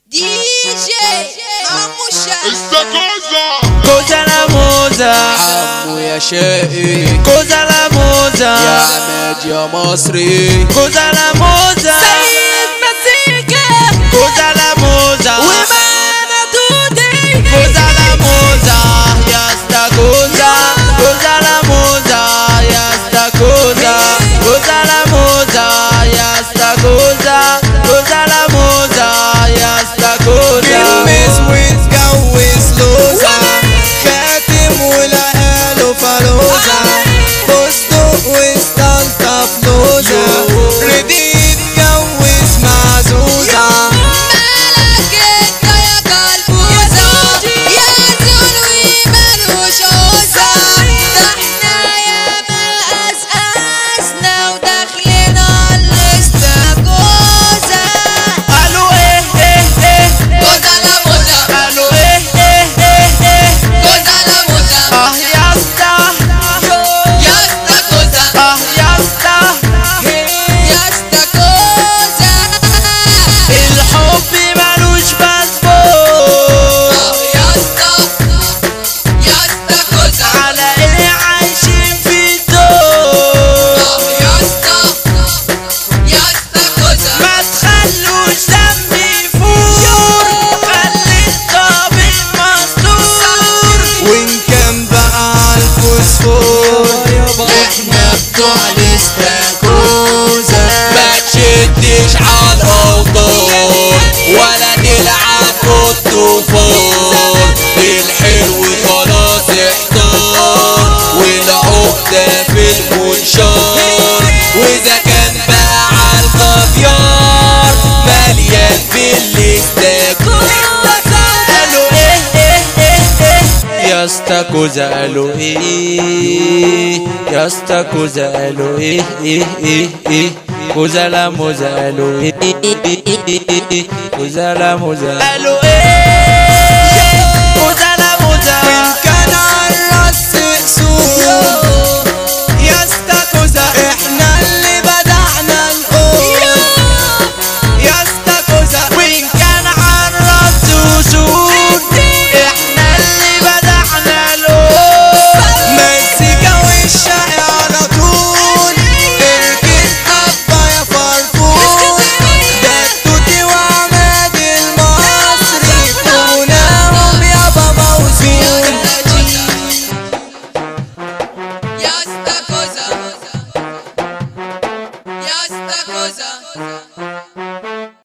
دي جي حمو الشاعر كوزا لا موزة حمو يا شقي كوزا لا موزة يا عماد يا مصري كوزا لا موزة سيد مزيكا كوزا لا موزة ومانا دودي كوزا لا موزة يا استا كوزا كوزا لا موزة يا استا كوزا كوزا لا موزة يا استا كوزا كوزا لا موزة يا استا كوزا المس واتجوز لوزة خاتم ولقاله فلوزة فستق واستلطف لوزة رضي يتجوز مع زوزة مالك انت يا كلبوزة يا زلوي مالوش عوزة ده احنا ياما قسقسنا وداخلين على الاستاكوزة قالوا ايه ايه ايه كوزة لا موزة قالوا ايه ايه ايه ايه كوزة لا موزة اه يا استا يا استاكوزة اه يا استا يا استاكوزة الحب مالوش باسبور يا استاكوزة على ايه عايشين في الدور يا استاكوزة ما تخلوش دمي يفور خلي الطابق مستور وإن كان بقى عالفوسفور احنا بتوع الاستاكوزة ما تشدش عالأوتار ولا تلعب بالطوفان الحلو خلاص احتار والعقدة في المنشار وإذا كان بقى عالكافيار مليان بالاستاكوزة قالوا ايه ايه ايه ايه يا استا كوزا قالوا ايه يا استا كوزا قالوا ايه ايه ايه ايه كوزا لا موزة قالوا ايه كوزا لا موزة قالوا ايه